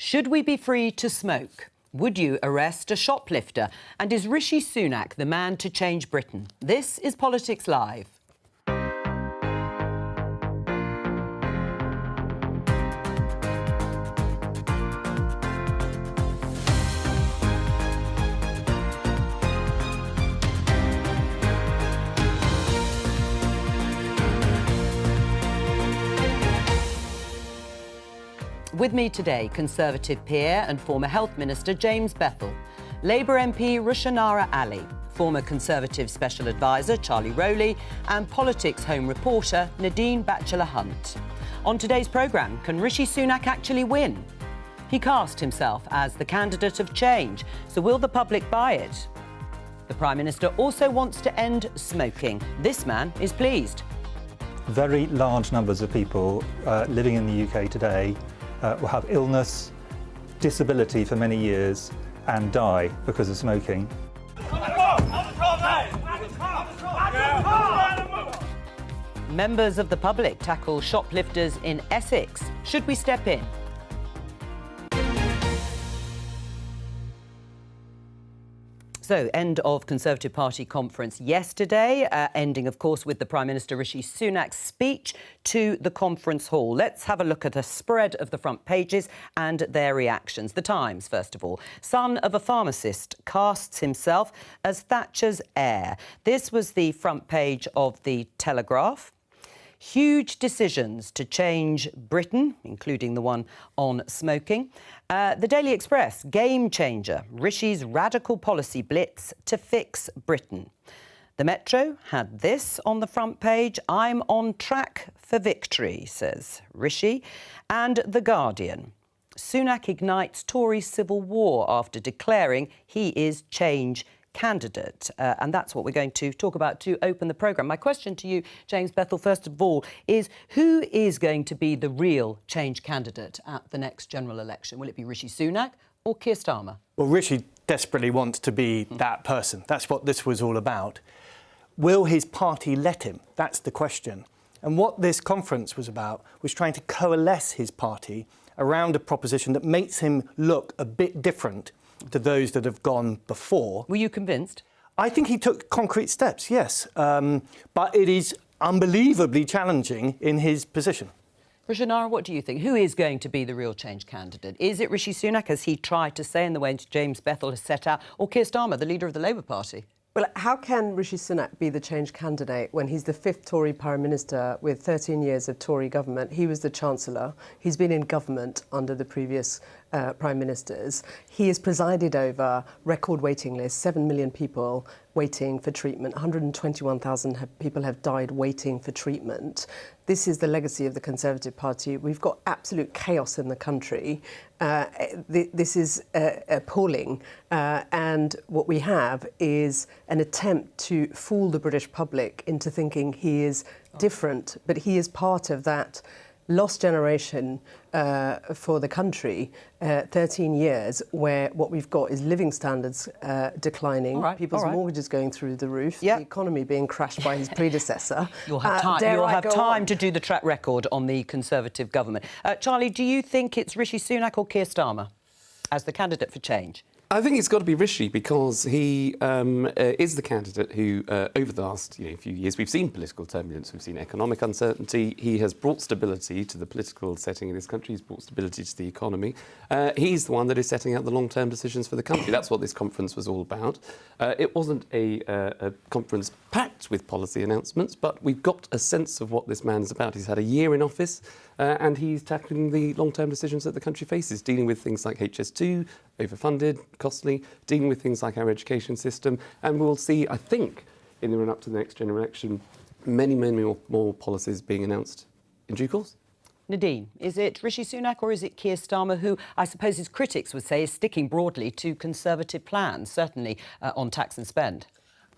Should we be free to smoke? Would you arrest a shoplifter? And is Rishi Sunak the man to change Britain? This is Politics Live. With me today, Conservative peer and former Health Minister James Bethell, Labour MP Rushanara Ali, former Conservative Special Advisor Charlie Rowley and Politics Home reporter Nadine Batchelor-Hunt. On today's programme, can Rishi Sunak actually win? He cast himself as the candidate of change, so will the public buy it? The Prime Minister also wants to end smoking. This man is pleased. Very large numbers of people living in the UK today will have illness, disability for many years and die because of smoking. Members of the public tackle shoplifters in Essex. Should we step in? So, end of Conservative Party conference yesterday, ending, of course, with the Prime Minister Rishi Sunak's speech to the conference hall. Let's have a look at a spread of the front pages and their reactions. The Times, first of all. Son of a pharmacist casts himself as Thatcher's heir. This was the front page of the Telegraph. Huge decisions to change Britain, including the one on smoking. The Daily Express, game changer, Rishi's radical policy blitz to fix Britain. The Metro had this on the front page, I'm on track for victory, says Rishi. And The Guardian, Sunak ignites Tory civil war after declaring he is change candidate. And that's what we're going to talk about to open the programme. My question to you, James Bethell, first of all, is who is going to be the real change candidate at the next general election? Will it be Rishi Sunak or Keir Starmer? Well, Rishi desperately wants to be that person. That's what this was all about. Will his party let him? That's the question. And what this conference was about was trying to coalesce his party around a proposition that makes him look a bit different to those that have gone before. Were you convinced? I think he took concrete steps, yes. But it is unbelievably challenging in his position. Rushanara, what do you think? Who is going to be the real change candidate? Is it Rishi Sunak, as he tried to say in the way James Bethell has set out, or Keir Starmer, the leader of the Labour Party? Well, how can Rishi Sunak be the change candidate when he's the fifth Tory Prime Minister with 13 years of Tory government? He was the Chancellor. He's been in government under the previous Prime Ministers. He has presided over record waiting lists, 7 million people waiting for treatment. 121,000 people have died waiting for treatment. This is the legacy of the Conservative Party. We've got absolute chaos in the country. This is appalling. And what we have is an attempt to fool the British public into thinking he is different, but he is part of that lost generation for the country, 13 years, where what we've got is living standards declining, people's mortgages going through the roof, the economy being crashed by his predecessor. You'll have time to do the track record on the Conservative government. Charlie, do you think it's Rishi Sunak or Keir Starmer as the candidate for change? I think it's got to be Rishi because he is the candidate who, over the last few years, we've seen political turbulence, we've seen economic uncertainty. He has brought stability to the political setting in this country. He's brought stability to the economy. He's the one that is setting out the long-term decisions for the country. That's what this conference was all about. It wasn't a conference packed with policy announcements, but we've got a sense of what this man is about. He's had a year in office. And he's tackling the long-term decisions that the country faces, dealing with things like HS2, overfunded, costly, dealing with things like our education system. And we'll see, I think, in the run-up to the next general election, many more policies being announced in due course. Nadine, is it Rishi Sunak or is it Keir Starmer, who I suppose his critics would say is sticking broadly to Conservative plans, certainly on tax and spend?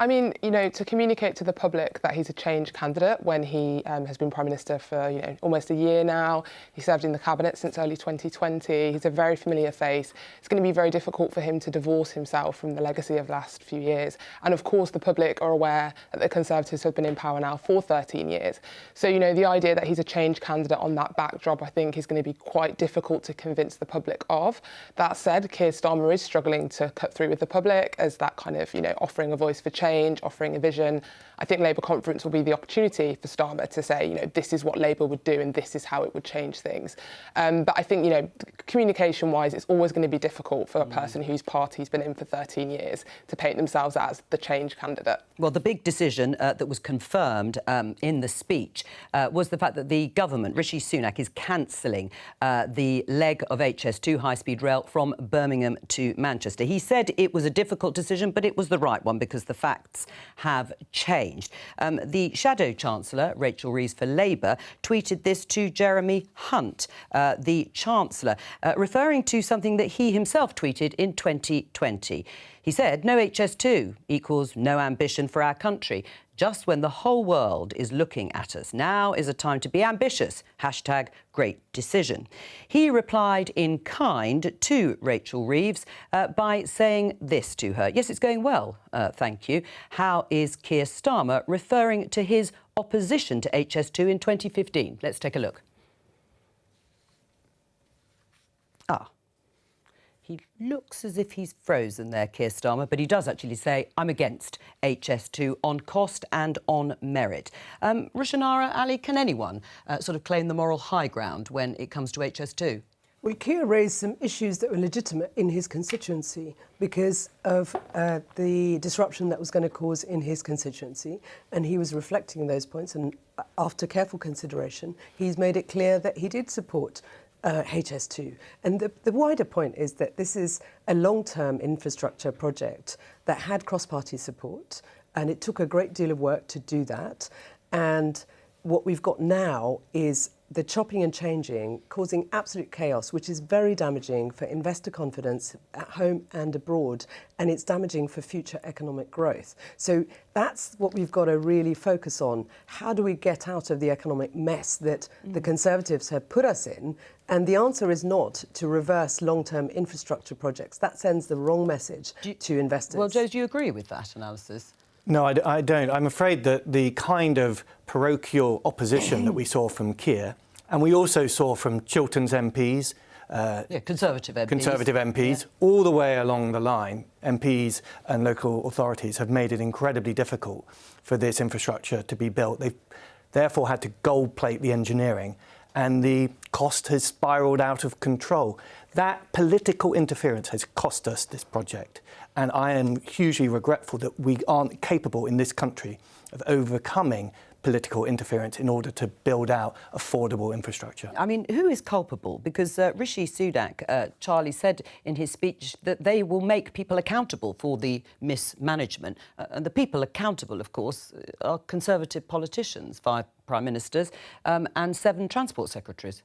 I mean, you know, to communicate to the public that he's a change candidate when he has been Prime Minister for, you know, almost a year now. He served in the Cabinet since early 2020. He's a very familiar face. It's going to be very difficult for him to divorce himself from the legacy of the last few years. And of course, the public are aware that the Conservatives have been in power now for 13 years. So, you know, the idea that he's a change candidate on that backdrop, I think, is going to be quite difficult to convince the public of. That said, Keir Starmer is struggling to cut through with the public as that kind of, you know, offering a voice for change, offering a vision. I think Labour conference will be the opportunity for Starmer to say, you know, this is what Labour would do and this is how it would change things. But I think, you know, communication-wise, it's always going to be difficult for a person whose party's been in for 13 years to paint themselves as the change candidate. Well, the big decision that was confirmed in the speech was the fact that the government, Rishi Sunak, is cancelling the leg of HS2 high-speed rail from Birmingham to Manchester. He said it was a difficult decision, but it was the right one because the facts have changed. The Shadow Chancellor, Rachel Reeves for Labour, tweeted this to Jeremy Hunt, the Chancellor, referring to something that he himself tweeted in 2020. He said, "No HS2 equals no ambition for our country. Just when the whole world is looking at us, now is a time to be ambitious. Hashtag great decision." He replied in kind to Rachel Reeves by saying this to her. "Yes, it's going well, thank you. How is Keir Starmer?" referring to his opposition to HS2 in 2015. Let's take a look. He looks as if he's frozen there, Keir Starmer, but he does actually say, "I'm against HS2 on cost and on merit." Rushanara Ali, can anyone sort of claim the moral high ground when it comes to HS2? Well, Keir raised some issues that were legitimate in his constituency because of the disruption that was going to cause in his constituency, and he was reflecting those points, and after careful consideration, he's made it clear that he did support HS2. And the wider point is that this is a long-term infrastructure project that had cross-party support, and it took a great deal of work to do that. And what we've got now is the chopping and changing, causing absolute chaos, which is very damaging for investor confidence at home and abroad, and it's damaging for future economic growth. So that's what we've got to really focus on. How do we get out of the economic mess that the Conservatives have put us in? And the answer is not to reverse long-term infrastructure projects. That sends the wrong message to investors. Well, Jo, do you agree with that analysis? No, I don't. I'm afraid that the kind of parochial opposition that we saw from Keir, and we also saw from Chiltern's MPs, Conservative MPs, all the way along the line, MPs and local authorities have made it incredibly difficult for this infrastructure to be built. They've therefore had to gold plate the engineering, and the cost has spiralled out of control. That political interference has cost us this project, and I am hugely regretful that we aren't capable in this country of overcoming political interference in order to build out affordable infrastructure. I mean, who is culpable? Because Rishi Sunak, Charlie, said in his speech that they will make people accountable for the mismanagement. And the people accountable, of course, are Conservative politicians, 5 Prime Ministers and 7 Transport Secretaries.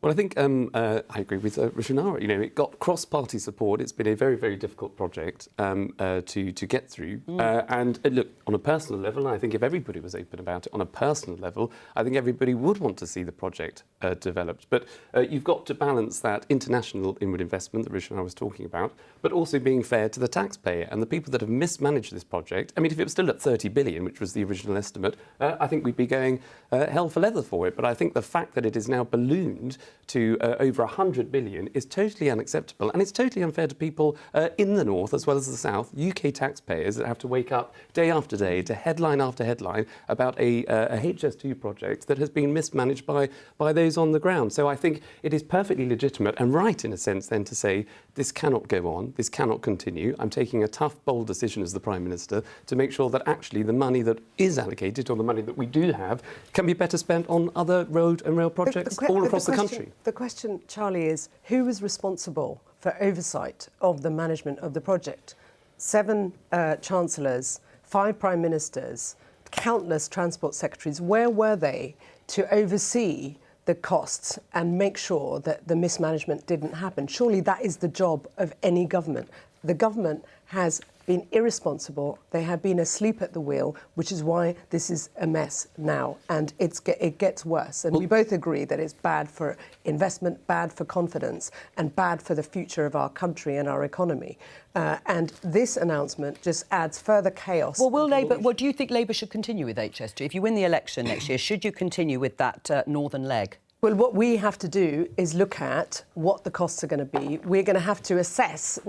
Well, I think I agree with Rushanara. You know, it got cross-party support. It's been a very, very difficult project to get through. And look, on a personal level, and I think if everybody was open about it on a personal level, I think everybody would want to see the project developed. But you've got to balance that international inward investment that Rushanara was talking about, but also being fair to the taxpayer and the people that have mismanaged this project. I mean, if it was still at 30 billion, which was the original estimate, I think we'd be going hell for leather for it. But I think the fact that it is now ballooned to over 100 billion is totally unacceptable, and it's totally unfair to people in the north as well as the south, UK taxpayers that have to wake up day after day to headline after headline about a HS2 project that has been mismanaged by those on the ground. So I think it is perfectly legitimate and right in a sense then to say this cannot go on, this cannot continue. I'm taking a tough, bold decision as the Prime Minister to make sure that actually the money that is allocated, or the money that we do have, can be better spent on other road and rail projects all across the country. The question, Charlie, is who was responsible for oversight of the management of the project? 7 chancellors, 5 prime ministers, countless transport secretaries. Where were they to oversee the costs and make sure that the mismanagement didn't happen? Surely that is the job of any government. The government has been irresponsible. They have been asleep at the wheel, which is why this is a mess now. And it gets worse. And we both agree that it's bad for investment, bad for confidence, and bad for the future of our country and our economy. And this announcement just adds further chaos. Well, what do you think Labour should continue with HS2? If you win the election next year, should you continue with that northern leg? Well, what we have to do is look at what the costs are going to be. We're going to have to assess.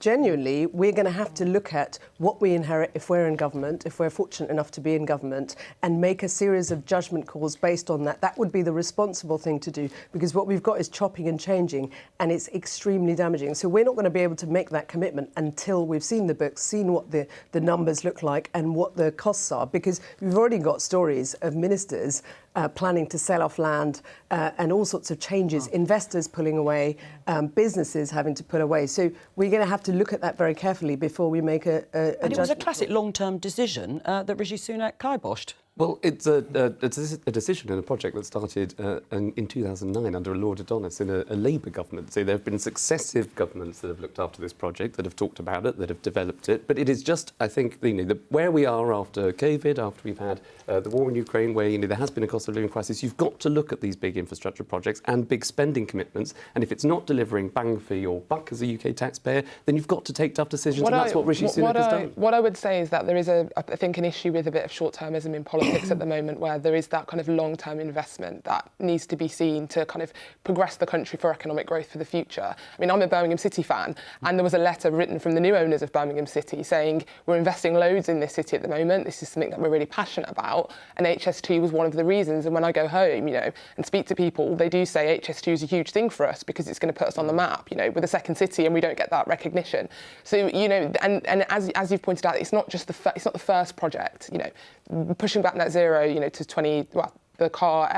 Genuinely, we're going to have to look at what we inherit if we're in government, if we're fortunate enough to be in government, and make a series of judgment calls based on that. That would be the responsible thing to do, because what we've got is chopping and changing, and it's extremely damaging. So we're not going to be able to make that commitment until we've seen the books, seen what the numbers look like and what the costs are, because we've already got stories of ministers planning to sell off land and all sorts of changes, investors pulling away, businesses having to pull away. So we're going to have to look at that very carefully before we make a And it was a classic long-term decision that Rishi Sunak kiboshed. Well, it's a decision and a project that started in 2009 under Lord Adonis in a Labour government. So there have been successive governments that have looked after this project, that have talked about it, that have developed it. But it is just, I think, where we are after COVID, after we've had the war in Ukraine, where there has been a cost of living crisis, you've got to look at these big infrastructure projects and big spending commitments. And if it's not delivering bang for your buck as a UK taxpayer, then you've got to take tough decisions. And that's what Rishi Sunak has done. What I would say is that there is, I think, an issue with a bit of short-termism in politics at the moment, where there is that kind of long-term investment that needs to be seen to kind of progress the country for economic growth for the future. I mean, I'm a Birmingham City fan, and there was a letter written from the new owners of Birmingham City saying, we're investing loads in this city at the moment, this is something that we're really passionate about, and HS2 was one of the reasons. And when I go home, and speak to people, they do say HS2 is a huge thing for us because it's going to put us on the map, we're the second city and we don't get that recognition. So, and as you've pointed out, it's not just it's not the first project, pushing back net zero, to the car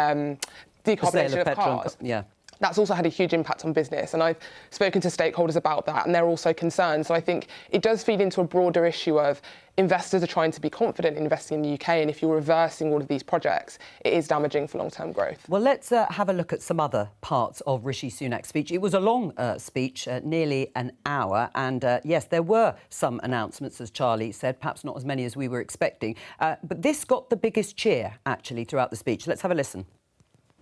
decarbonisation of cars. Yeah. That's also had a huge impact on business, and I've spoken to stakeholders about that, and they're also concerned. So I think it does feed into a broader issue of investors are trying to be confident investing in the UK, and if you're reversing all of these projects, it is damaging for long-term growth. Well, let's have a look at some other parts of Rishi Sunak's speech. It was a long speech, nearly an hour, and yes, there were some announcements, as Charlie said, perhaps not as many as we were expecting, but this got the biggest cheer, actually, throughout the speech. Let's have a listen.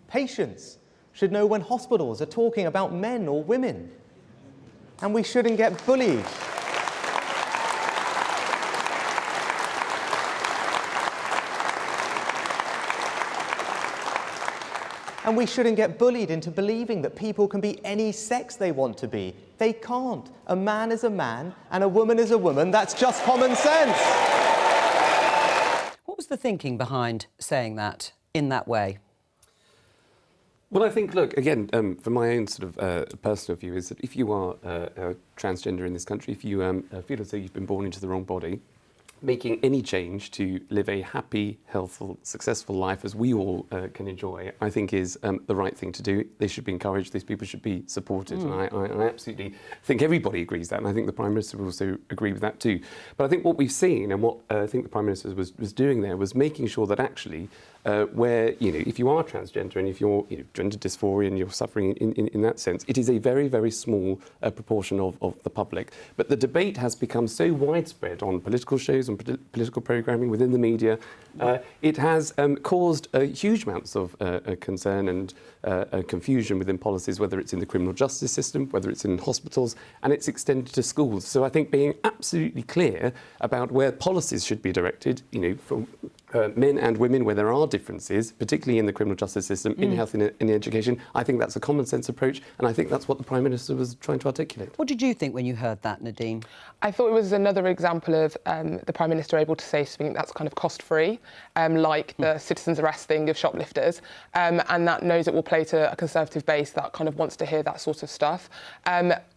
Patients should know when hospitals are talking about men or women. And we shouldn't get bullied. And we shouldn't get bullied into believing that people can be any sex they want to be. They can't. A man is a man and a woman is a woman. That's just common sense. What was the thinking behind saying that in that way? Well, I think, look, again, from my own sort of personal view, is that if you are transgender in this country, if you feel as though you've been born into the wrong body, making any change to live a happy, healthful, successful life as we all can enjoy, I think is the right thing to do. They should be encouraged. These people should be supported. And I absolutely think everybody agrees that. And I think the Prime Minister will also agree with that too. But I think what we've seen and what I think the Prime Minister was doing there was making sure that actually where, if you are transgender and if you're gender dysphoria and you're suffering in that sense, it is a very, very small proportion of the public. But the debate has become so widespread on political shows, on political programming within the media. It has caused huge amounts of concern and confusion within policies, whether it's in the criminal justice system, whether it's in hospitals, and it's extended to schools. So I think being absolutely clear about where policies should be directed, from men and women, where there are differences, particularly in the criminal justice system, in health and in education, I think that's a common sense approach, and I think that's what the Prime Minister was trying to articulate. What did you think when you heard that, Nadine? I thought it was another example of the Prime Minister able to say something that's kind of cost-free, like the citizens' arrest thing of shoplifters, and that knows it will play to a Conservative base that kind of wants to hear that sort of stuff.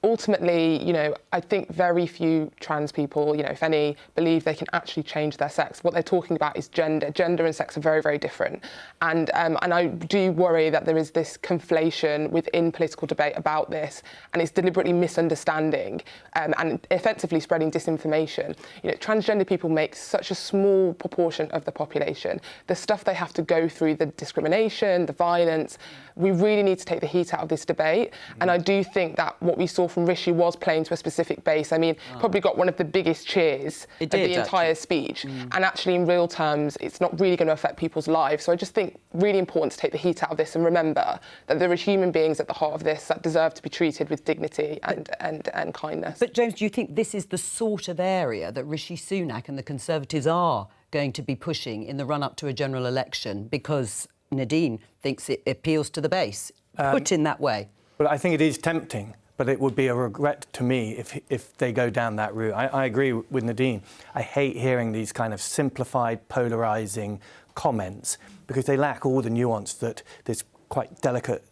Ultimately, I think very few trans people, if any, believe they can actually change their sex. What they're talking about is gender. Gender and sex are very, very different. And I do worry that there is this conflation within political debate about this, and it's deliberately misunderstanding and effectively spreading disinformation. You know, transgender people make such a small proportion of the population. The stuff they have to go through, the discrimination, the violence, we really need to take the heat out of this debate. And I do think that what we saw from Rishi was playing to a specific base. I mean, probably got one of the biggest cheers of the entire speech. And actually, in real terms, it's not really going to affect people's lives. So I just think really important to take the heat out of this and remember that there are human beings at the heart of this that deserve to be treated with dignity and kindness. But James, do you think this is the sort of area that Rishi Sunak and the Conservatives are going to be pushing in the run-up to a general election? Because Nadine thinks it appeals to the base, put in that way. Well, I think it is tempting, but it would be a regret to me if they go down that route. I agree with Nadine. I hate hearing these kind of simplified, polarising comments because they lack all the nuance that this quite delicate,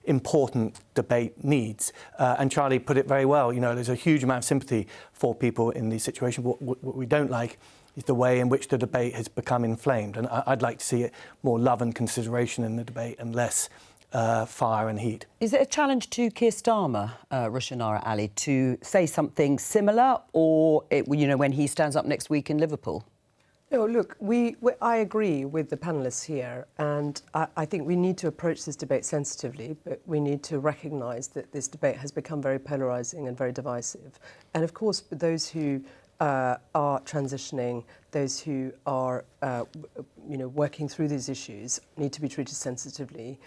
important debate needs. And Charlie put it very well. You know, there's a huge amount of sympathy for people in these situations. What we don't like is the way in which the debate has become inflamed. And I'd like to see it more love and consideration in the debate and less fire and heat. Is it a challenge to Keir Starmer, Rushanara Ali, to say something similar, or when he stands up next week in Liverpool? No, look, I agree with the panellists here, and I think we need to approach this debate sensitively, but we need to recognise that this debate has become very polarising and very divisive. And of course, those who are transitioning, those who are, working through these issues need to be treated sensitively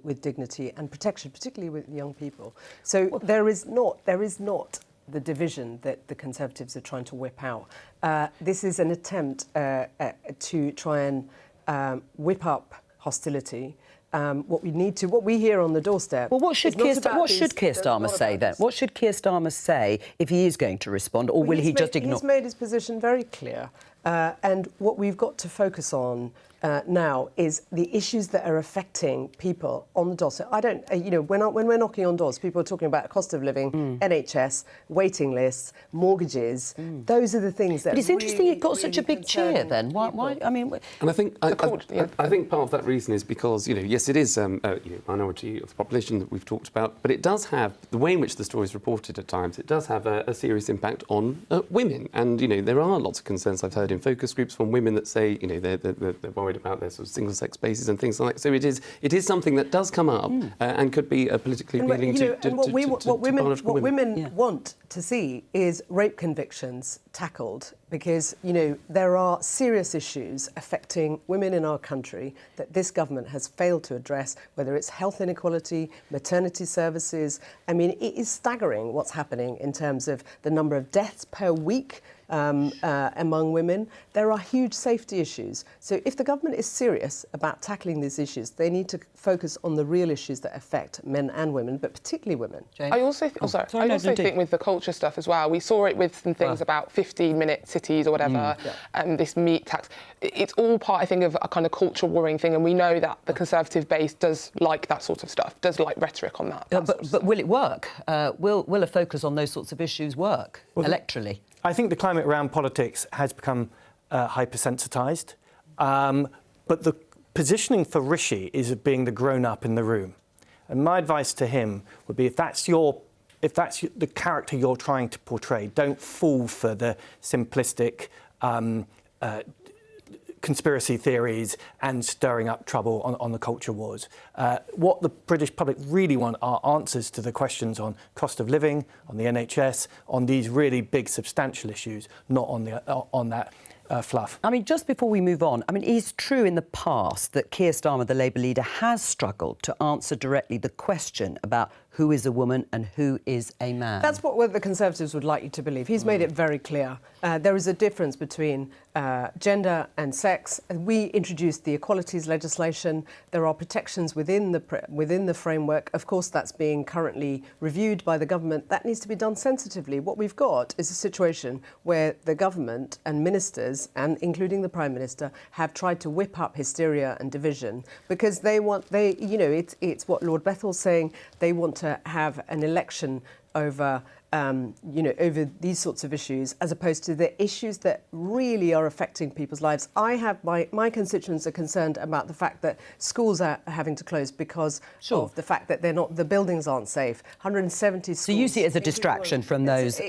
with dignity and protection, particularly with young people. So there is not the division that the Conservatives are trying to whip out. This is an attempt to try and whip up hostility. What we hear on the doorstep. Well, what should Keir Starmer say then? What should Keir Starmer say if he is going to respond, or will he just ignore? He's made his position very clear, and what we've got to focus on now is the issues that are affecting people on the doorstep. I don't, when we're knocking on doors, people are talking about cost of living, NHS, waiting lists, mortgages. Those are the things that. But it's interesting it got such a big cheer then. Why? I mean, and I think I think part of that reason is because yes, it is minority of the population that we've talked about, but it does have the way in which the story is reported at times. It does have a serious impact on women, and there are lots of concerns I've heard in focus groups from women that say they're worried about their sort of single-sex bases and things like that. So it is something that does come up and could be politically appealing to what women want to see is rape convictions tackled, because there are serious issues affecting women in our country that this government has failed to address, whether it's health inequality, maternity services. I mean, it is staggering what's happening in terms of the number of deaths per week among women. There are huge safety issues. So if the government is serious about tackling these issues, they need to focus on the real issues that affect men and women, but particularly women. James? I also think with the culture stuff as well, we saw it with some things about 15-minute cities or whatever, this meat tax. It's all part, I think, of a kind of culture warring thing, and we know that the Conservative base does like that sort of stuff, does like rhetoric on that. But will it work? Will a focus on those sorts of issues work electorally? I think the climate around politics has become hypersensitised, but the positioning for Rishi is of being the grown-up in the room. And my advice to him would be, if that's the character you're trying to portray, don't fall for the simplistic conspiracy theories and stirring up trouble on the culture wars. What the British public really want are answers to the questions on cost of living, on the NHS, on these really big substantial issues, not on that fluff. I mean, just before we move on, I mean, it's true in the past that Keir Starmer, the Labour leader, has struggled to answer directly the question about who is a woman and who is a man. That's what the Conservatives would like you to believe. He's made it very clear. There is a difference between gender and sex. We introduced the equalities legislation. There are protections within the framework. Of course, that's being currently reviewed by the government. That needs to be done sensitively. What we've got is a situation where the government and ministers, and including the Prime Minister, have tried to whip up hysteria and division because it's what Lord Bethel's saying. They want to have an election over over these sorts of issues, as opposed to the issues that really are affecting people's lives. I have my constituents are concerned about the fact that schools are having to close because of the fact that the buildings aren't safe. 170 schools. So you see it as a distraction from those.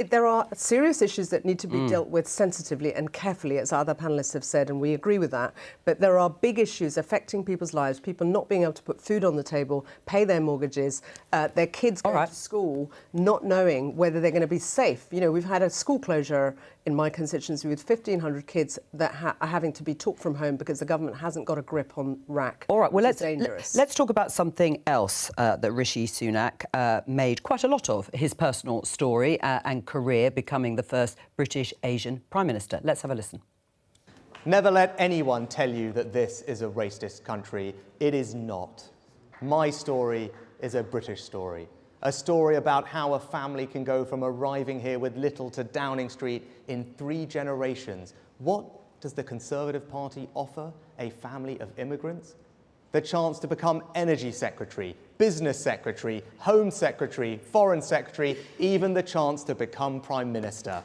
There are serious issues that need to be dealt with sensitively and carefully, as other panellists have said, and we agree with that. But there are big issues affecting people's lives. People not being able to put food on the table, pay their mortgages, their kids going to school, not knowing whether they're going to be safe. You know, we've had a school closure in my constituency with 1,500 kids that are having to be taught from home because the government hasn't got a grip on RAC. All right, well, let's talk about something else that Rishi Sunak made quite a lot of, his personal story and career, becoming the first British Asian Prime Minister. Let's have a listen. Never let anyone tell you that this is a racist country. It is not. My story is a British story. A story about how a family can go from arriving here with little to Downing Street in 3 generations. What does the Conservative Party offer a family of immigrants? The chance to become Energy Secretary, Business Secretary, Home Secretary, Foreign Secretary, even the chance to become Prime Minister.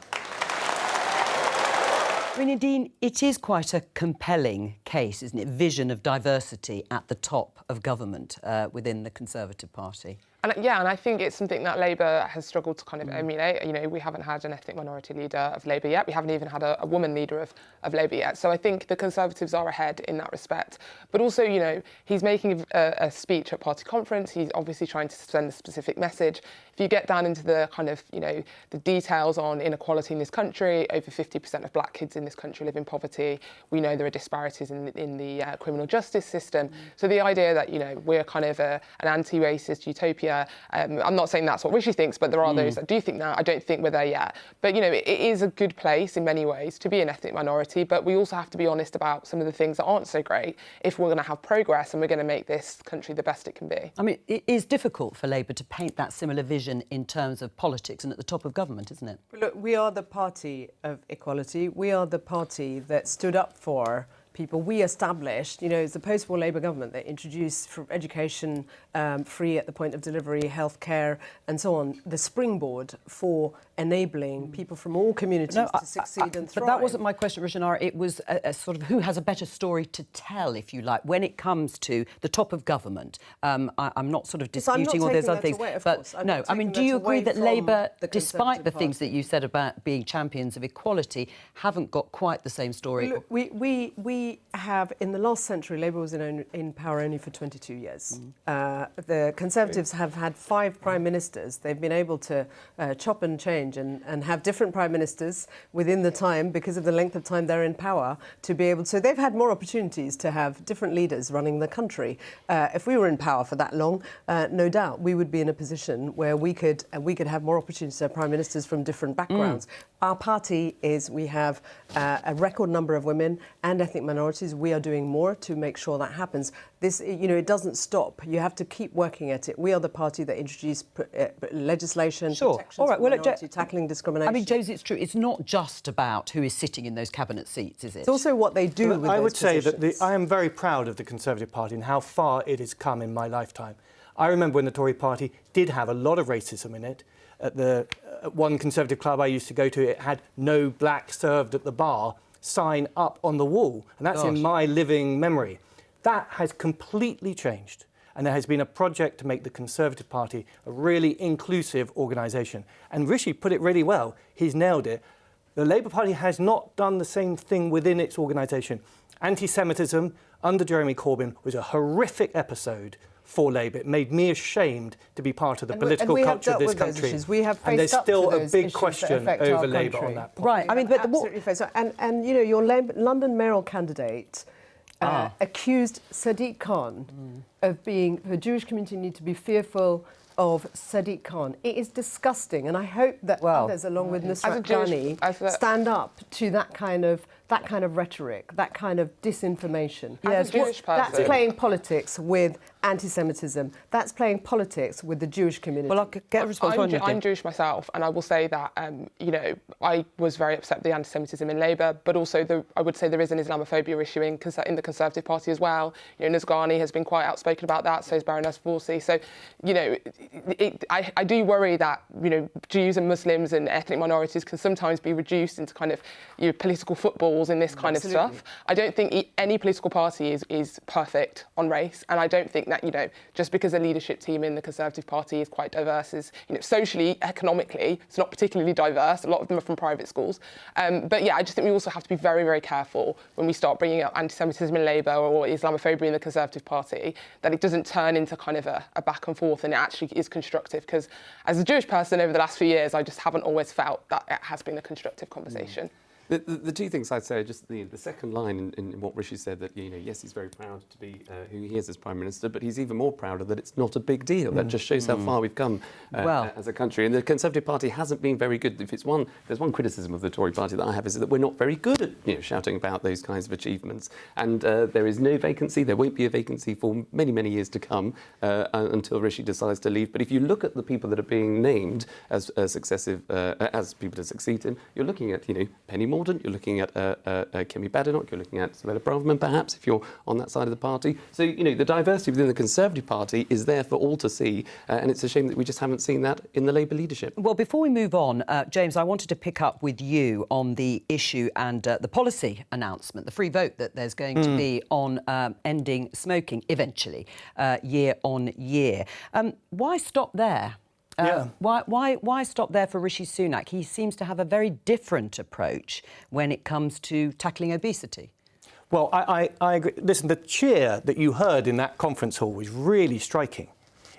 I mean, Nadine, it is quite a compelling case, isn't it? Vision of diversity at the top of government within the Conservative Party. And I think it's something that Labour has struggled to kind of emulate. You know, we haven't had an ethnic minority leader of Labour yet. We haven't even had a woman leader of Labour yet. So I think the Conservatives are ahead in that respect. But also, you know, he's making a speech at party conference. He's obviously trying to send a specific message. If you get down into the kind of, you know, the details on inequality in this country, over 50% of black kids in this country live in poverty. We know there are disparities in the criminal justice system. So the idea that, you know, we're kind of an anti-racist utopia. I'm not saying that's what Rishi thinks, but there are those that do think that. I don't think we're there yet. But, you know, it is a good place in many ways to be an ethnic minority, but we also have to be honest about some of the things that aren't so great if we're going to have progress and we're going to make this country the best it can be. I mean, it is difficult for Labour to paint that similar vision in terms of politics and at the top of government, isn't it? Look, we are the party of equality. We are the party that stood up for people. We established, you know, it's the post-war Labour government that introduced for education free at the point of delivery, healthcare and so on, the springboard for enabling people from all communities to succeed and thrive. But that wasn't my question, Rishanara. It was a sort of who has a better story to tell, if you like, when it comes to the top of government. I'm not sort of disputing all those other things. But no, I mean, do you agree that Labour, despite the things that you said about being champions of equality, haven't got quite the same story? Look, we have, in the last century, Labour was in power only for 22 years. The Conservatives have had 5 prime ministers. They've been able to chop and change and have different prime ministers within the time, because of the length of time they're in power, to be able to... So they've had more opportunities to have different leaders running the country. If we were in power for that long, no doubt we would be in a position where we could have more opportunities to have prime ministers from different backgrounds. Our party is, we have a record number of women and ethnic minorities. We are doing more to make sure that happens. This, you know, it doesn't stop. You have to keep working at it. We are the party that introduced legislation, protections for minority, tackling discrimination. I mean, Josie, it's true. It's not just about who is sitting in those cabinet seats, is it? It's also what they do with I those would say positions. that I am very proud of the Conservative Party and how far it has come in my lifetime. I remember when the Tory Party did have a lot of racism in it. At one Conservative club I used to go to, it had "No black served at the bar" sign up on the wall, and that's in my living memory. That has completely changed, and there has been a project to make the Conservative Party a really inclusive organisation. And Rishi put it really well. He's nailed it. The Labour Party has not done the same thing within its organisation. Anti-Semitism under Jeremy Corbyn was a horrific episode for Labour. It made me ashamed to be part of the political culture of this country. And there's still a big question over Labour on that point. Right. I mean, but absolutely faced up. And you know, your London mayoral candidate accused Sadiq Khan of being, the Jewish community need to be fearful of Sadiq Khan. It is disgusting, and I hope that others, along with Nusrat Ghani, stand up to that kind of rhetoric, that kind of disinformation. As a Jewish person, that's playing politics with anti-Semitism. That's playing politics with the Jewish community. Well, I'll get a response. I'm Jewish myself, and I will say that you know, I was very upset with the anti-Semitism in Labour, but also I would say there is an Islamophobia issue in the Conservative Party as well. You know, Nusrat Ghani has been quite outspoken spoken about that, so has Baroness Vorsi. So, you know, I do worry that, you know, Jews and Muslims and ethnic minorities can sometimes be reduced into kind of, you know, political footballs in this kind of stuff. I don't think any political party is perfect on race, and I don't think that, you know, just because a leadership team in the Conservative Party is quite diverse, is, you know, socially, economically, it's not particularly diverse. A lot of them are from private schools. But yeah, I just think we also have to be very, very careful when we start bringing up anti-Semitism in Labour or Islamophobia in the Conservative Party, that it doesn't turn into kind of a back and forth, and it actually is constructive. Because as a Jewish person over the last few years, I just haven't always felt that it has been a constructive conversation. The two things I'd say are just the second line in what Rishi said, that, you know, yes, he's very proud to be who he is as Prime Minister, but he's even more prouder that it's not a big deal. That just shows how far we've come as a country. And the Conservative Party hasn't been very good. If there's one criticism of the Tory Party that I have, is that we're not very good at, you know, shouting about those kinds of achievements. And there is no vacancy. There won't be a vacancy for many, many years to come until Rishi decides to leave. But if you look at the people that are being named as as people to succeed him, you're looking at, you know, Penny Mordaunt, you're looking at Kemi Badenoch, you're looking at Savella Braverman, perhaps, if you're on that side of the party. So, you know, the diversity within the Conservative Party is there for all to see, and it's a shame that we just haven't seen that in the Labour leadership. Well, before we move on, James, I wanted to pick up with you on the issue and the policy announcement, the free vote that there's going to be on ending smoking eventually, year on year. Why stop there? Why stop there for Rishi Sunak? He seems to have a very different approach when it comes to tackling obesity. Well, I agree. Listen, the cheer that you heard in that conference hall was really striking.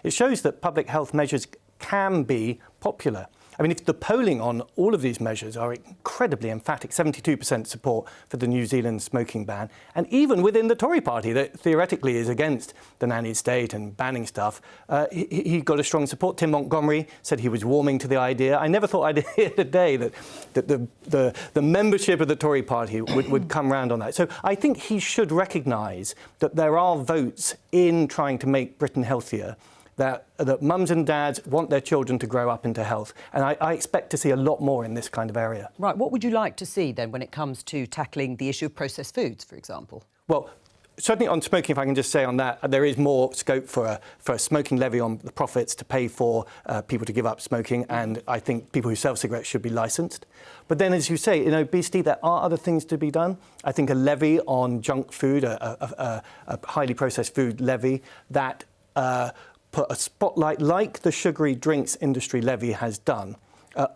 It shows that public health measures can be popular. I mean, if the polling on all of these measures are incredibly emphatic, 72% support for the New Zealand smoking ban, and even within the Tory party that theoretically is against the nanny state and banning stuff, he got a strong support. Tim Montgomery said he was warming to the idea. I never thought I'd hear the day that the membership of the Tory party would come round on that. So I think he should recognise that there are votes in trying to make Britain healthier, that mums and dads want their children to grow up into health. And I expect to see a lot more in this kind of area. Right. What would you like to see, then, when it comes to tackling the issue of processed foods, for example? Well, certainly on smoking, if I can just say on that, there is more scope for a smoking levy on the profits to pay for people to give up smoking. And I think people who sell cigarettes should be licensed. But then, as you say, in obesity, there are other things to be done. I think a levy on junk food, a highly processed food levy that put a spotlight, like the sugary drinks industry levy has done,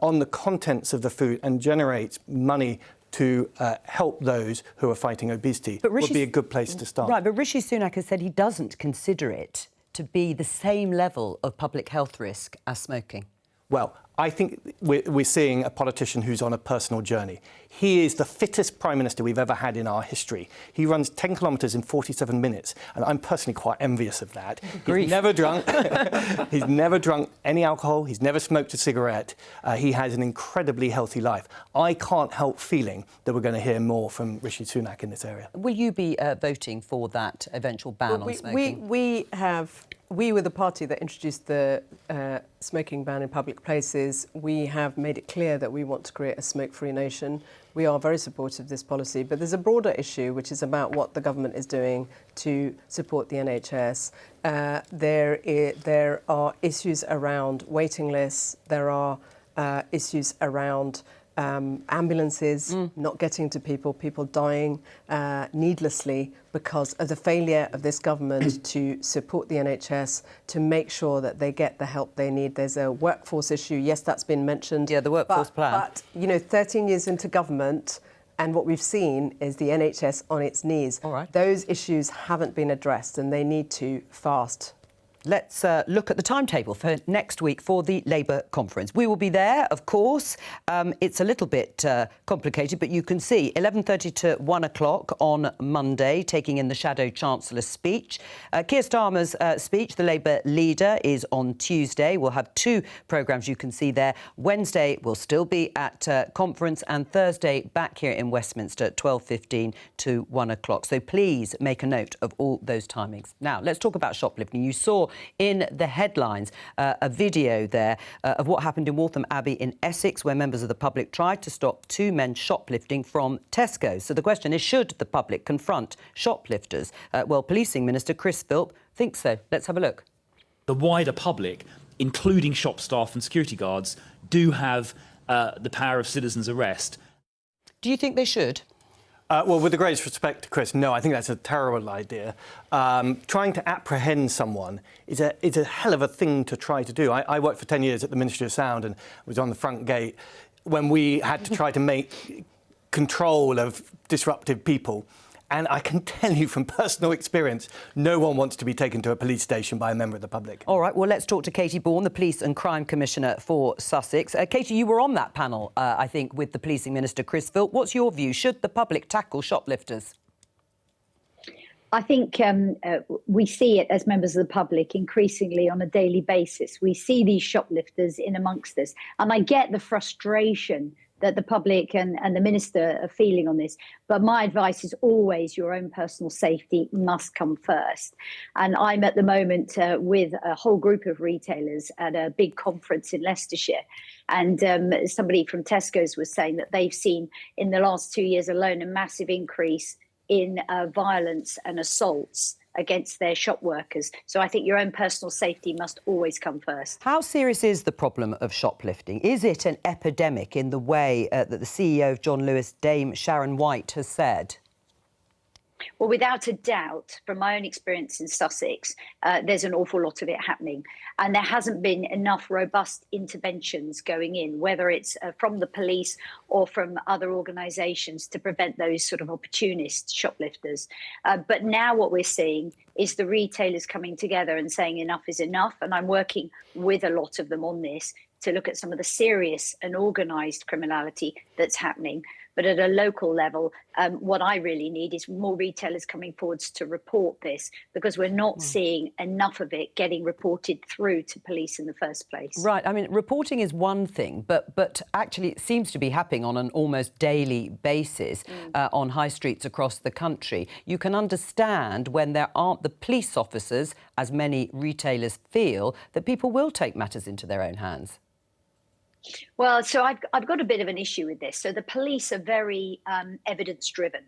on the contents of the food and generates money to help those who are fighting obesity, would be a good place to start. Right, but Rishi Sunak has said he doesn't consider it to be the same level of public health risk as smoking. Well, I think we're seeing a politician who's on a personal journey. He is the fittest Prime Minister we've ever had in our history. He runs 10 kilometres in 47 minutes, and I'm personally quite envious of that. He's never drunk. He's never drunk any alcohol. He's never smoked a cigarette. He has an incredibly healthy life. I can't help feeling that we're going to hear more from Rishi Sunak in this area. Will you be voting for that eventual ban on smoking? We were the party that introduced the smoking ban in public places. We have made it clear that we want to create a smoke-free nation. We are very supportive of this policy, but there's a broader issue which is about what the government is doing to support the NHS. There are issues around waiting lists. There are issues around ambulances not getting to people dying needlessly because of the failure of this government to support the NHS, to make sure that they get the help they need. There's a workforce issue. Yes, that's been mentioned. Yeah, the workforce plan. But, you know, 13 years into government, and what we've seen is the NHS on its knees. All right. Those issues haven't been addressed, and they need to fast. Let's look at the timetable for next week for the Labour conference. We will be there, of course. It's a little bit complicated, but you can see 11:30 to 1 o'clock on Monday, taking in the Shadow Chancellor's speech. Keir Starmer's speech, the Labour leader, is on Tuesday. We'll have two programmes you can see there. Wednesday will still be at conference, and Thursday back here in Westminster at 12:15 to 1 o'clock. So please make a note of all those timings. Now, let's talk about shoplifting. You saw in the headlines. A video there of what happened in Waltham Abbey in Essex, where members of the public tried to stop two men shoplifting from Tesco. So the question is, should the public confront shoplifters? Well, Policing Minister Chris Philp thinks so. Let's have a look. The wider public, including shop staff and security guards, do have the power of citizen's arrest. Do you think they should? Well, with the greatest respect to Chris, no, I think that's a terrible idea. Trying to apprehend someone is a hell of a thing to try to do. I worked for 10 years at the Ministry of Sound and was on the front gate when we had to try to make control of disruptive people. And I can tell you from personal experience, no one wants to be taken to a police station by a member of the public. All right, well, let's talk to Katie Bourne, the Police and Crime Commissioner for Sussex. Katie, you were on that panel, I think, with the Policing Minister, Chris Philp. What's your view? Should the public tackle shoplifters? I think we see it as members of the public increasingly on a daily basis. We see these shoplifters in amongst us. And I get the frustration that the public and the minister are feeling on this. But my advice is always your own personal safety must come first. And I'm at the moment with a whole group of retailers at a big conference in Leicestershire. And somebody from Tesco's was saying that they've seen in the last 2 years alone a massive increase in violence and assaults against their shop workers. So I think your own personal safety must always come first. How serious is the problem of shoplifting? Is it an epidemic in the way that the CEO of John Lewis, Dame Sharon White, has said? Well, without a doubt, from my own experience in Sussex, there's an awful lot of it happening. And there hasn't been enough robust interventions going in, whether it's from the police or from other organisations, to prevent those sort of opportunist shoplifters. But now what we're seeing is the retailers coming together and saying enough is enough. And I'm working with a lot of them on this to look at some of the serious and organised criminality that's happening. But at a local level, what I really need is more retailers coming forwards to report this, because we're not seeing enough of it getting reported through to police in the first place. Right. I mean, reporting is one thing, but actually it seems to be happening on an almost daily basis on high streets across the country. You can understand when there aren't the police officers, as many retailers feel, that people will take matters into their own hands. Well, so I've got a bit of an issue with this. So the police are very evidence-driven.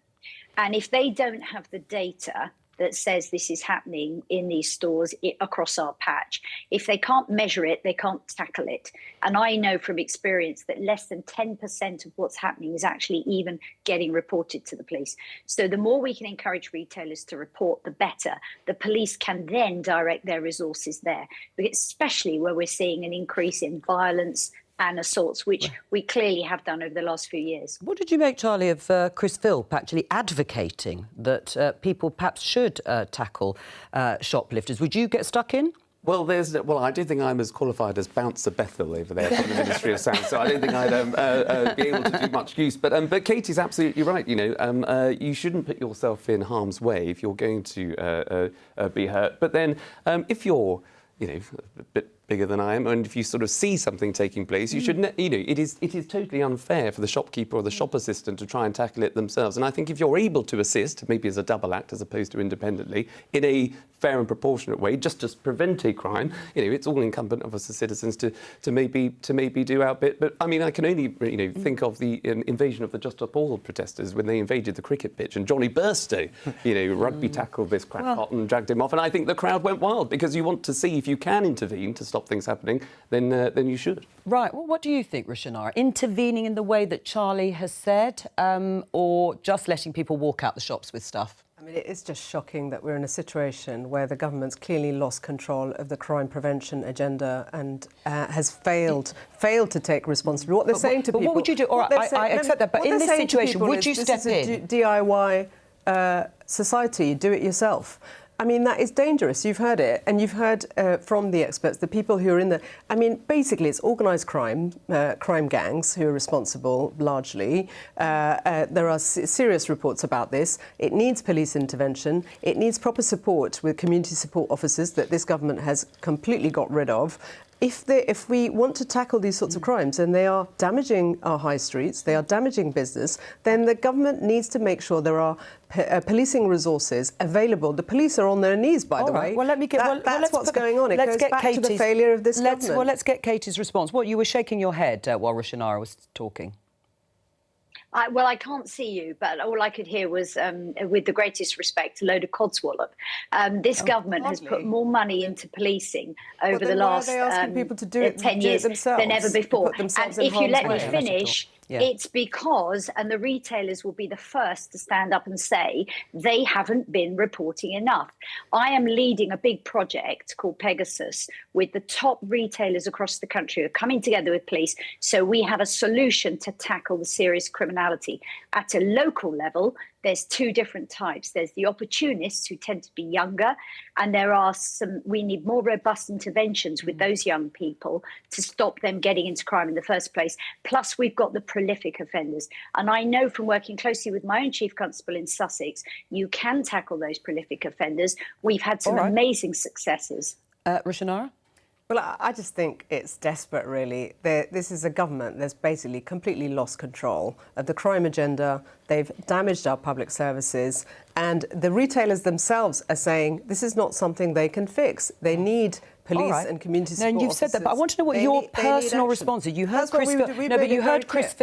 And if they don't have the data that says this is happening in these stores across our patch, if they can't measure it, they can't tackle it. And I know from experience that less than 10% of what's happening is actually even getting reported to the police. So the more we can encourage retailers to report, the better. The police can then direct their resources there, especially where we're seeing an increase in violence and assaults, which we clearly have done over the last few years. What did you make, Charlie, of Chris Philp actually advocating that people perhaps should tackle shoplifters? Would you get stuck in? Well, I don't think I'm as qualified as Bouncer Bethel over there from the Ministry of Sound, so I don't think I'd be able to do much use. But Katie's absolutely right. You know, you shouldn't put yourself in harm's way if you're going to be hurt. But then, if you're, you know, a bit bigger than I am, and if you sort of see something taking place, you should, you know, it is totally unfair for the shopkeeper or the shop assistant to try and tackle it themselves. And I think if you're able to assist, maybe as a double act as opposed to independently, in a fair and proportionate way, just to prevent a crime, you know, it's all incumbent of us as citizens to maybe do our bit. But I mean, I can only, you know, think of the invasion of the Just Stop Oil protesters when they invaded the cricket pitch, and Johnny Burstow, you know, rugby tackled this crackpot and dragged him off. And I think the crowd went wild, because you want to see if you can intervene to stop things happening, then you should. Right. Well, what do you think, Rishanara? Intervening in the way that Charlie has said, or just letting people walk out the shops with stuff? I mean, it is just shocking that we're in a situation where the government's clearly lost control of the crime prevention agenda and has failed to take responsibility. What they're saying to people... But what would you do? All right, I accept that, but in this situation, would you step in? DIY society, do it yourself. I mean, that is dangerous. You've heard it, and you've heard from the experts, the people who are in the... I mean, basically, it's organised crime, crime gangs who are responsible, largely. There are serious reports about this. It needs police intervention. It needs proper support with community support officers that this government has completely got rid of. if we want to tackle these sorts of crimes and they are damaging our high streets, they are damaging business, then the government needs to make sure there are policing resources available. The police are on their knees, by the way. Well, let me get. That's what's going on. It goes back to the failure of this government. Well, let's get Katie's response. What, you were shaking your head while Rushanara was talking? Well, I can't see you, but all I could hear was, with the greatest respect, a load of codswallop. This government has put more money into policing over the last 10 years than ever before. And if you let me finish, it's because, and the retailers will be the first to stand up and say, they haven't been reporting enough. I am leading a big project called Pegasus with the top retailers across the country who are coming together with police, so we have a solution to tackle the serious criminality. At a local level, there's two different types. There's the opportunists who tend to be younger, and we need more robust interventions with those young people to stop them getting into crime in the first place. Plus, we've got the prolific offenders. And I know from working closely with my own Chief Constable in Sussex, you can tackle those prolific offenders. We've had some amazing successes. Rushanara? Well, I just think it's desperate, really. This is a government that's basically completely lost control of the crime agenda. They've damaged our public services. And the retailers themselves are saying this is not something they can fix. They need police and community support No, you've said that, but I want to know what your personal response is. You heard Chris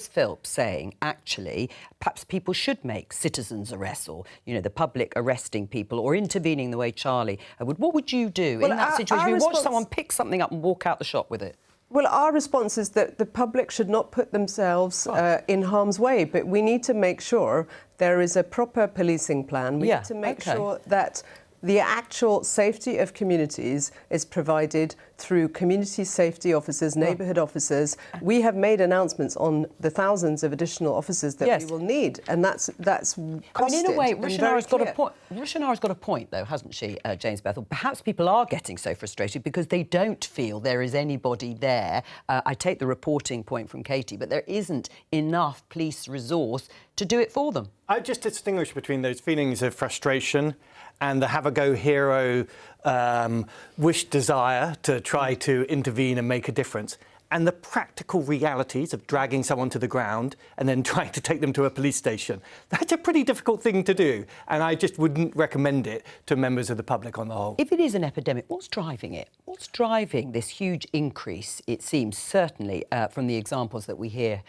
Philp saying, actually, perhaps people should make citizens arrests, or the public arresting people or intervening the way Charlie would. What would you do in that situation? You watch someone pick something up and walk out the shop with it. Well, our response is that the public should not put themselves in harm's way, but we need to make sure there is a proper policing plan. We need to make sure that the actual safety of communities is provided through community safety officers, neighbourhood officers. We have made announcements on the thousands of additional officers that we will need, and that's costed. I mean, in a way, Rushanara's got a point. Rushanara's got a point, though, hasn't she, James Bethel? Perhaps people are getting so frustrated because they don't feel there is anybody there. I take the reporting point from Katie, but there isn't enough police resource to do it for them. I just distinguish between those feelings of frustration and the have-a-go hero desire to try to intervene and make a difference, and the practical realities of dragging someone to the ground and then trying to take them to a police station. That's a pretty difficult thing to do, and I just wouldn't recommend it to members of the public on the whole. If it is an epidemic, what's driving it? What's driving this huge increase, it seems, certainly from the examples that we hear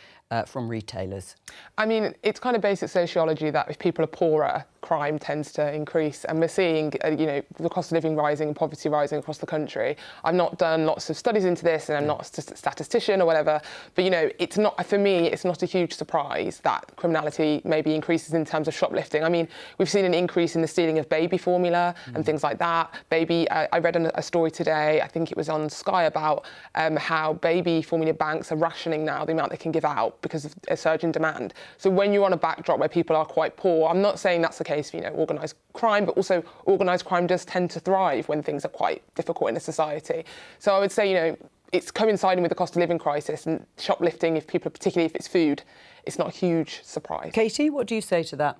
from retailers? I mean, it's kind of basic sociology that if people are poorer, crime tends to increase, and we're seeing, the cost of living rising and poverty rising across the country. I've not done lots of studies into this, and I'm not a statistician or whatever, but it's not, for me, it's not a huge surprise that criminality maybe increases in terms of shoplifting. I mean, we've seen an increase in the stealing of baby formula and things like that. I read a story today, I think it was on Sky, about how baby formula banks are rationing now the amount they can give out because of a surge in demand. So when you're on a backdrop where people are quite poor, I'm not saying that's the case for, organised crime, but also organised crime does tend to thrive when things are quite difficult in a society. So I would say, it's coinciding with the cost of living crisis, and shoplifting, particularly if it's food, it's not a huge surprise. Katie, what do you say to that?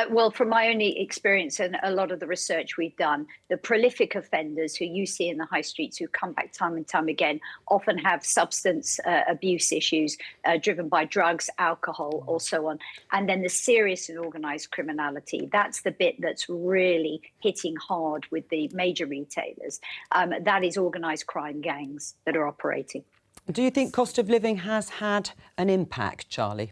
Well, from my own experience and a lot of the research we've done, the prolific offenders who you see in the high streets who come back time and time again often have substance abuse issues driven by drugs, alcohol, or so on. And then the serious and organised criminality, that's the bit that's really hitting hard with the major retailers. That is organised crime gangs that are operating. Do you think cost of living has had an impact, Charlie?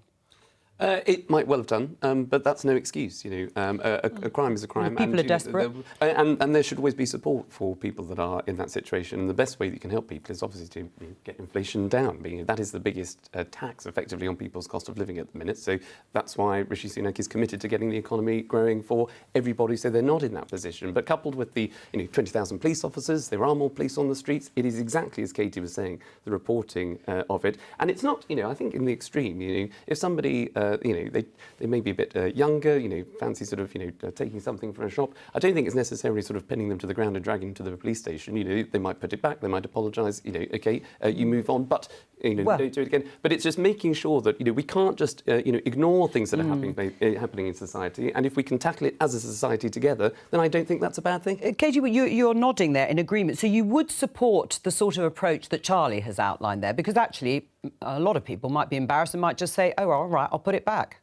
It might well have done, but that's no excuse. A crime is a crime. People are desperate. And there should always be support for people that are in that situation. And the best way that you can help people is obviously to get inflation down. That is the biggest tax, effectively, on people's cost of living at the minute. So that's why Rishi Sunak is committed to getting the economy growing for everybody, so they're not in that position. But coupled with the 20,000 police officers, there are more police on the streets. It is exactly as Katie was saying, the reporting of it. And it's not, I think in the extreme, if somebody they may be a bit younger, fancy sort of, taking something from a shop. I don't think it's necessarily sort of pinning them to the ground and dragging them to the police station. They might put it back, they might apologise, okay, you move on, but don't do it again. But it's just making sure that we can't just ignore things that are happening in society, and if we can tackle it as a society together, then I don't think that's a bad thing. Katie, you're nodding there in agreement. So you would support the sort of approach that Charlie has outlined there, because actually a lot of people might be embarrassed and might just say, oh, all right, I'll put it back.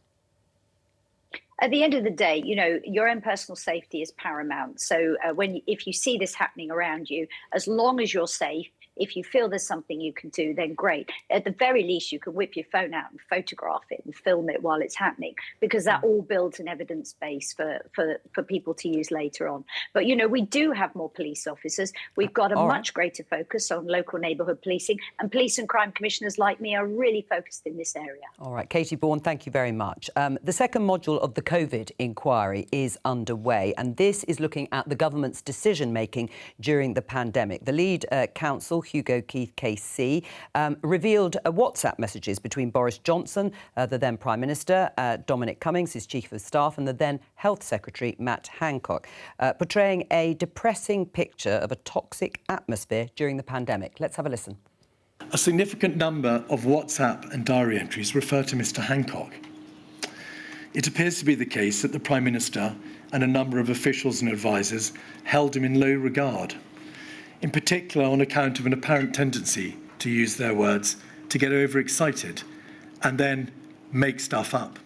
At the end of the day, your own personal safety is paramount. So if you see this happening around you, as long as you're safe, if you feel there's something you can do, then great. At the very least, you can whip your phone out and photograph it and film it while it's happening, because that all builds an evidence base for people to use later on. But, we do have more police officers. We've got a much greater focus on local neighbourhood policing, and police and crime commissioners like me are really focused in this area. All right, Katie Bourne, thank you very much. The second module of the COVID inquiry is underway, and this is looking at the government's decision-making during the pandemic. The lead counsel, Hugo Keith KC, revealed WhatsApp messages between Boris Johnson, the then Prime Minister, Dominic Cummings, his Chief of Staff, and the then Health Secretary, Matt Hancock, portraying a depressing picture of a toxic atmosphere during the pandemic. Let's have a listen. A significant number of WhatsApp and diary entries refer to Mr. Hancock. It appears to be the case that the Prime Minister and a number of officials and advisers held him in low regard, in particular on account of an apparent tendency, to use their words, to get overexcited and then make stuff up.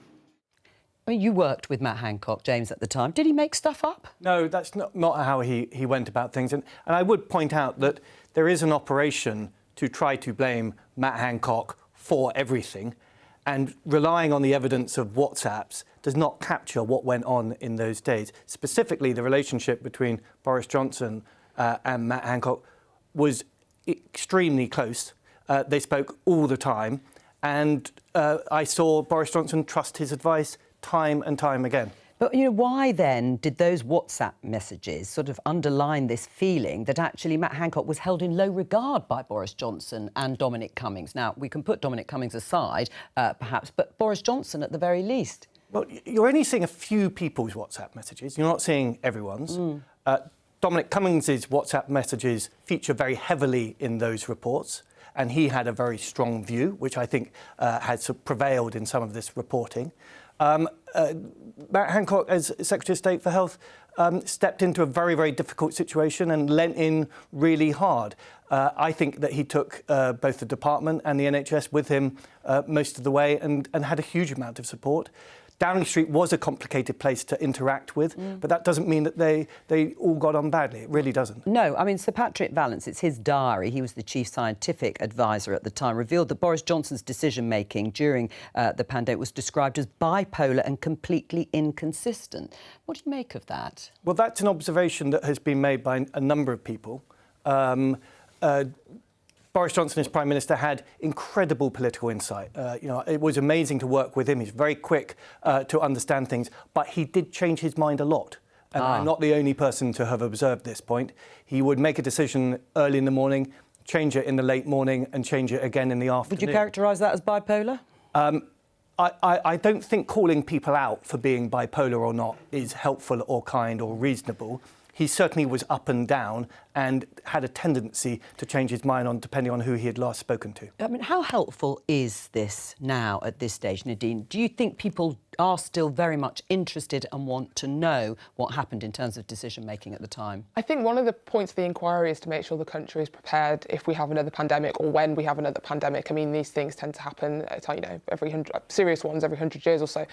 I mean, you worked with Matt Hancock, James, at the time. Did he make stuff up? No, that's not how he went about things. And I would point out that there is an operation to try to blame Matt Hancock for everything, and relying on the evidence of WhatsApps does not capture what went on in those days. Specifically, the relationship between Boris Johnson and Matt Hancock was extremely close. They spoke all the time, and I saw Boris Johnson trust his advice time and time again. But, why then did those WhatsApp messages sort of underline this feeling that actually Matt Hancock was held in low regard by Boris Johnson and Dominic Cummings? Now, we can put Dominic Cummings aside, perhaps, but Boris Johnson at the very least. Well, you're only seeing a few people's WhatsApp messages. You're not seeing everyone's. Dominic Cummings' WhatsApp messages feature very heavily in those reports, and he had a very strong view, which I think has prevailed in some of this reporting. Matt Hancock, as Secretary of State for Health, stepped into a very, very difficult situation and leant in really hard. I think that he took both the department and the NHS with him most of the way and had a huge amount of support. Downing Street was a complicated place to interact with, but that doesn't mean that they all got on badly. It really doesn't. No, I mean, Sir Patrick Vallance, it's his diary, he was the chief scientific advisor at the time, revealed that Boris Johnson's decision-making during the pandemic was described as bipolar and completely inconsistent. What do you make of that? Well, that's an observation that has been made by a number of people. Boris Johnson, as Prime Minister, had incredible political insight. It was amazing to work with him. He's very quick to understand things, but he did change his mind a lot. And I'm not the only person to have observed this point. He would make a decision early in the morning, change it in the late morning, and change it again in the afternoon. Would you characterise that as bipolar? I don't think calling people out for being bipolar or not is helpful or kind or reasonable. He certainly was up and down and had a tendency to change his mind on depending on who he had last spoken to. I mean, how helpful is this now at this stage, Nadine? Do you think people are still very much interested and want to know what happened in terms of decision-making at the time? I think one of the points of the inquiry is to make sure the country is prepared if we have another pandemic or when we have another pandemic. I mean, these things tend to happen, every 100, serious ones every 100 years or so.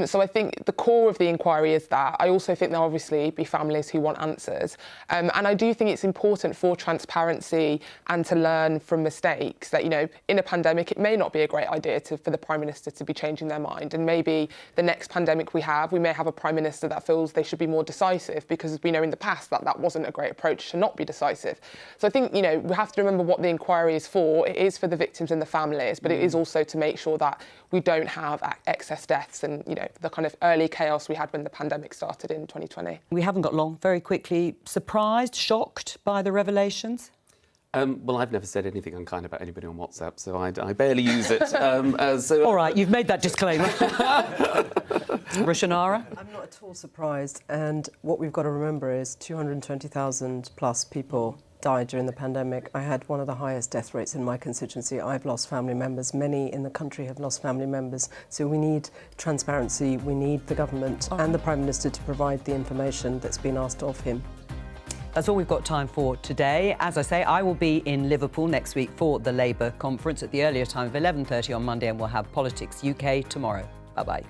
So I think the core of the inquiry is that. I also think there'll obviously be families who want answers. And I do think it's important for transparency and to learn from mistakes that, in a pandemic, it may not be a great idea for the Prime Minister to be changing their mind. And maybe the next pandemic we may have a Prime Minister that feels they should be more decisive, because we know in the past that wasn't a great approach to not be decisive. So I think, we have to remember what the inquiry is for. It is for the victims and the families, but it is also to make sure that we don't have excess deaths and, the kind of early chaos we had when the pandemic started in 2020. We haven't got long. Very quickly, surprised, shocked by the revelations? Well, I've never said anything unkind about anybody on WhatsApp, so I barely use it. All right, you've made that disclaimer. Rishanara? I'm not at all surprised, and what we've got to remember is 220,000 plus people died during the pandemic. I had one of the highest death rates in my constituency. I've lost family members. Many in the country have lost family members. So we need transparency. We need the government and the Prime Minister to provide the information that's been asked of him. That's all we've got time for today. As I say, I will be in Liverpool next week for the Labour conference at the earlier time of 11:30 on Monday, and we'll have Politics UK tomorrow. Bye-bye.